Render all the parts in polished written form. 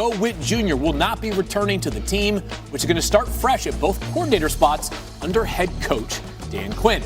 Joe Witt Jr. will not be returning to the team, which is going to start fresh at both coordinator spots under head coach Dan Quinn.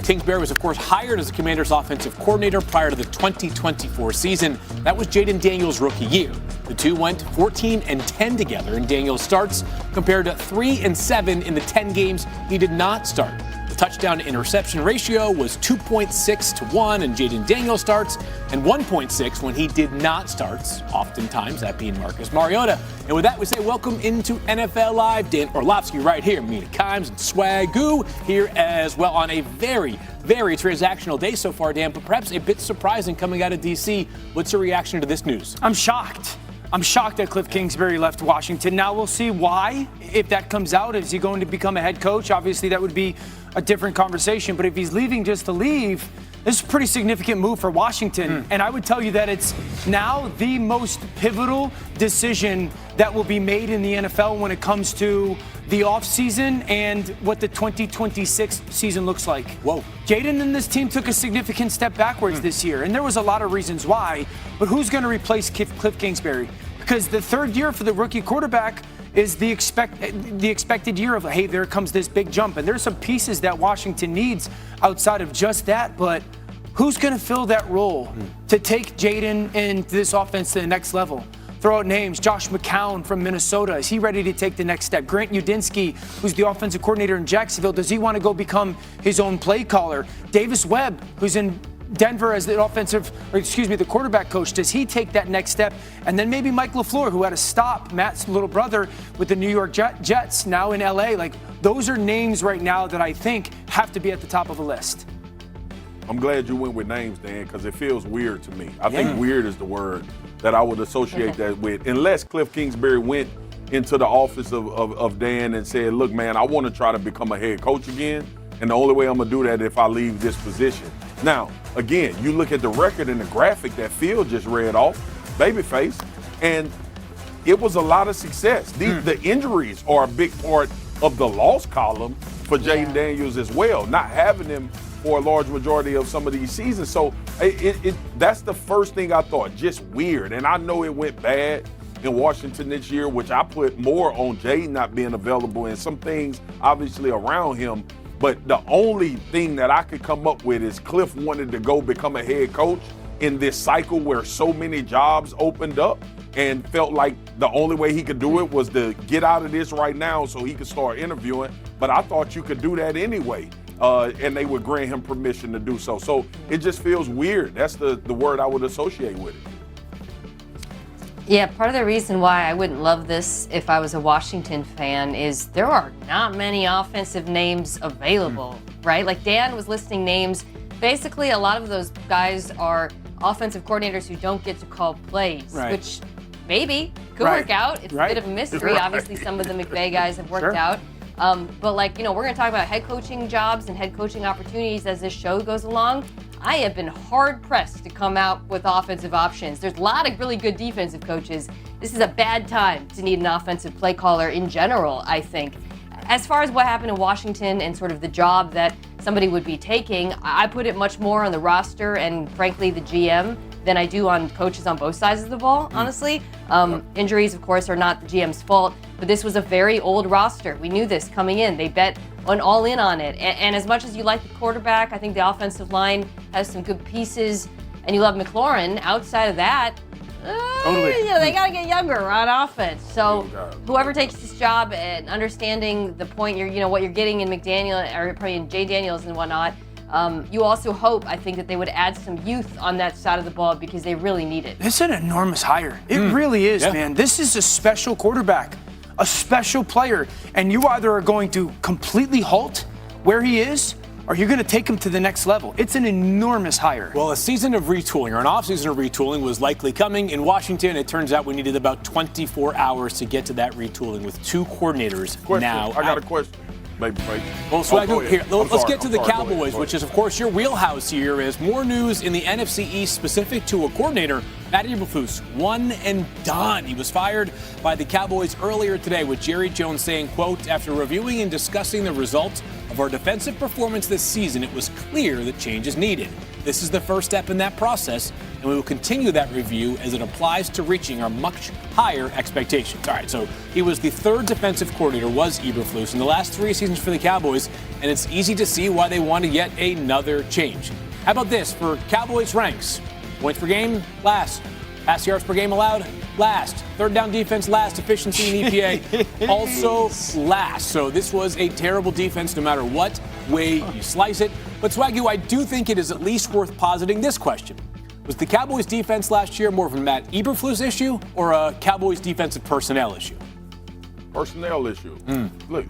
Kingsbury was, of course, hired as the Commanders' offensive coordinator prior to the 2024 season. That was Jaden Daniels' rookie year. The two went 14-10 together in Daniels' starts, compared to 3-7 in the 10 games he did not start. The touchdown-to-interception ratio was 2.6 to 1 in Jaden Daniels' starts, and 1.6 when he did not start, oftentimes that being Marcus Mariota. And with that, we say welcome into NFL Live. Dan Orlovsky right here, Mina Kimes and Swagoo here as well on a very transactional day so far, Dan, but perhaps a bit surprising coming out of D.C. What's your reaction to this news? I'm shocked that Cliff Kingsbury left Washington. Now we'll see why. If that comes out, is he going to become a head coach? Obviously, that would be a different conversation. But if he's leaving just to leave, this is a pretty significant move for Washington. And I would tell you that it's now the most pivotal decision that will be made in the NFL when it comes to the offseason and what the 2026 season looks like. Whoa. Jaden and this team took a significant step backwards this year, and there was a lot of reasons why. But who's going to replace Cliff Kingsbury? Because the third year for the rookie quarterback is the expected year of, hey, there comes this big jump. And there's some pieces that Washington needs outside of just that. But who's going to fill that role to take Jaden and this offense to the next level? Throw out names. Josh McCown from Minnesota. Is he ready to take the next step? Grant Udinski, who's the offensive coordinator in Jacksonville, does he want to go become his own play caller? Davis Webb, who's in Denver as the quarterback coach, does he take that next step? And then maybe Mike LaFleur, who had to stop Matt's little brother with the New York Jets, now in LA. Like, those are names right now that I think have to be at the top of a list. I'm glad you went with names, Dan, because it feels weird to me. I think weird is the word that I would associate that with. Unless Cliff Kingsbury went into the office of Dan and said, look, man, I want to try to become a head coach again, and the only way I'm going to do that if I leave this position. Now, again, you look at the record and the graphic that Phil just read off, babyface, and it was a lot of success. The injuries are a big part of the loss column for Jaden Daniels as well, not having him for a large majority of some of these seasons. So that's the first thing I thought, just weird. And I know it went bad in Washington this year, which I put more on Jaden not being available and some things obviously around him. But the only thing that I could come up with is Cliff wanted to go become a head coach in this cycle where so many jobs opened up, and felt like the only way he could do it was to get out of this right now so he could start interviewing. But I thought you could do that anyway. And they would grant him permission to do so. So it just feels weird. That's the word I would associate with it. Yeah, part of the reason why I wouldn't love this if I was a Washington fan is there are not many offensive names available, right? Like Dan was listing names. Basically, a lot of those guys are offensive coordinators who don't get to call plays, which maybe could work out. It's a bit of a mystery. Obviously, some of the McVay guys have worked out. But we're going to talk about head coaching jobs and head coaching opportunities as this show goes along. I have been hard-pressed to come out with offensive options. There's a lot of really good defensive coaches. This is a bad time to need an offensive play caller in general, I think. As far as what happened in Washington and sort of the job that somebody would be taking, I put it much more on the roster and, frankly, the GM than I do on coaches on both sides of the ball, honestly. Injuries, of course, are not the GM's fault, but this was a very old roster. We knew this coming in. They bet all in on it. And as much as you like the quarterback, I think the offensive line has some good pieces, and you love McLaurin. Outside of that, they got to get younger on offense. So whoever takes this job and understanding the point, what you're getting in McDaniel, or probably in Jay Daniels and whatnot, you also hope, I think, that they would add some youth on that side of the ball because they really need it. It's an enormous hire. It really is, man. This is a special quarterback, a special player. And you either are going to completely halt where he is, or you're going to take him to the next level. It's an enormous hire. Well, a season of retooling, or an offseason of retooling, was likely coming. In Washington, it turns out we needed about 24 hours to get to that retooling with two coordinators now. I got a question. Maybe. Well, Swagoo, here, let's get to the Cowboys, which is, of course, your wheelhouse here. As more news in the NFC East specific to a coordinator, Matt Eberflus, one and done. He was fired by the Cowboys earlier today, with Jerry Jones saying, quote, after reviewing and discussing the results of our defensive performance this season, it was clear that change is needed. This is the first step in that process. and we will continue that review as it applies to reaching our much higher expectations. All right, so he was the third defensive coordinator, was Eberflus, in the last 3 seasons for the Cowboys, and it's easy to see why they wanted yet another change. How about this for Cowboys ranks? Points per game, last. Pass yards per game allowed, last. Third down defense, last. Efficiency in EPA, also last. So this was a terrible defense no matter what way you slice it. But Swaggy, I do think it is at least worth positing this question. Was the Cowboys defense last year more of a Matt Eberflus issue or a Cowboys defensive personnel issue? Personnel issue. Look,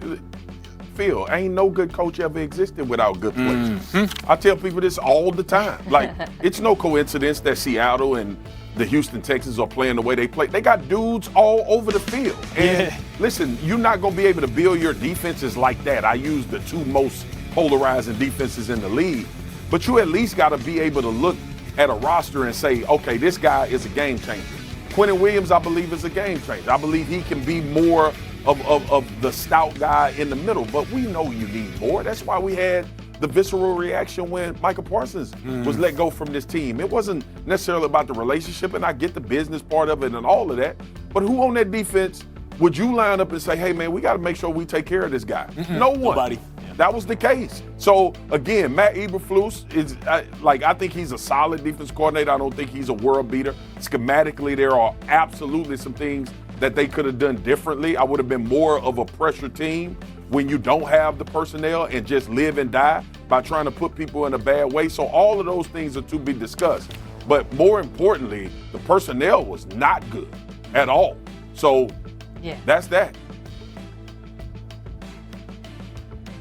Phil, ain't no good coach ever existed without good players. I tell people this all the time. Like, it's no coincidence that Seattle and the Houston Texans are playing the way they play. They got dudes all over the field. And listen, you're not going to be able to build your defenses like that. I use the two most polarizing defenses in the league. But you at least got to be able to look at a roster and say, okay, this guy is a game changer. Quentin Williams, I believe, is a game changer. I believe he can be more of the stout guy in the middle. But we know you need more. That's why we had the visceral reaction when Michael Parsons was let go from this team. It wasn't necessarily about the relationship, and I get the business part of it and all of that. But who on that defense would you line up and say, hey, man, we got to make sure we take care of this guy? No one. Nobody. That was the case. So, again, Matt Eberflus is, I think he's a solid defense coordinator. I don't think he's a world beater. Schematically, there are absolutely some things that they could have done differently. I would have been more of a pressure team when you don't have the personnel and just live and die by trying to put people in a bad way. So all of those things are to be discussed. But more importantly, the personnel was not good at all. So that's that.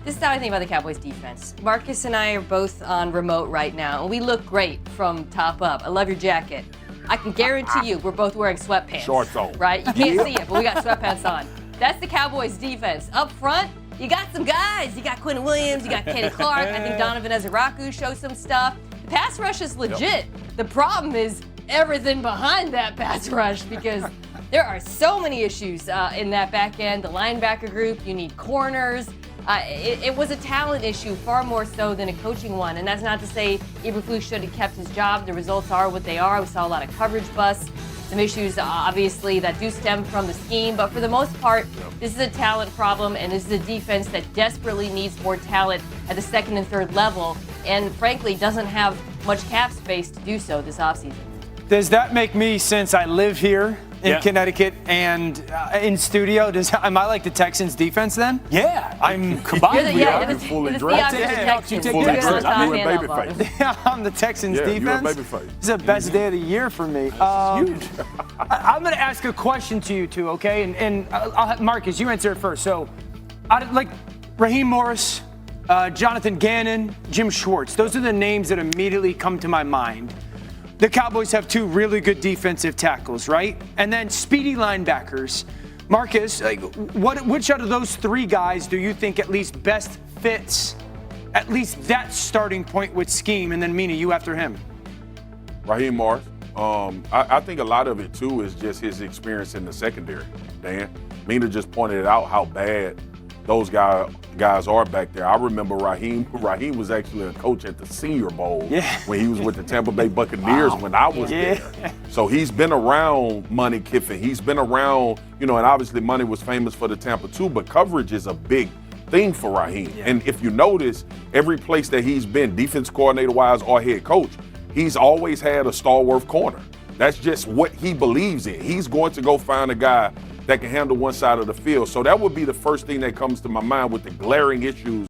This is how I think about the Cowboys defense. Marcus and I are both on remote right now, and we look great from top up. I love your jacket. I can guarantee you we're both wearing sweatpants. Shorts on. Right? You can't see it, but we got sweatpants on. That's the Cowboys defense. Up front, you got some guys. You got Quentin Williams, you got Kenny Clark. I think Donovan Ezeraku showed some stuff. The pass rush is legit. The problem is everything behind that pass rush because there are so many issues in that back end. The linebacker group, you need corners. It was a talent issue far more so than a coaching one. And that's not to say Eberflus should have kept his job. The results are what they are. We saw a lot of coverage busts. Some issues, obviously, that do stem from the scheme. But for the most part, this is a talent problem, and this is a defense that desperately needs more talent at the second and third level, and frankly doesn't have much cap space to do so this offseason. Does that make me, since I live here in Connecticut and in studio, am I like the Texans defense then? Yeah, I'm combined. You're fully dressed. I'm the Texans defense. You're a babyface. This is the best day of the year for me. Huge. I'm going to ask a question to you two, okay? And I'll have Marcus, you answer it first. So, like Raheem Morris, Jonathan Gannon, Jim Schwartz, those are the names that immediately come to my mind. The Cowboys have two really good defensive tackles, right? And then speedy linebackers. Marcus, which out of those three guys do you think at least best fits at least that starting point with scheme? And then Mina, you after him. Raheem Morris. I think a lot of it, too, is just his experience in the secondary, Dan. Mina just pointed out how bad those guys are back there. I remember Raheem was actually a coach at the Senior Bowl when he was with the Tampa Bay Buccaneers when I was there. So he's been around Money Kiffin. He's been around, and obviously Money was famous for the Tampa too, but coverage is a big thing for Raheem. And if you notice, every place that he's been, defense coordinator-wise or head coach, he's always had a stalwart corner. That's just what he believes in. He's going to go find a guy that can handle one side of the field. So that would be the first thing that comes to my mind with the glaring issues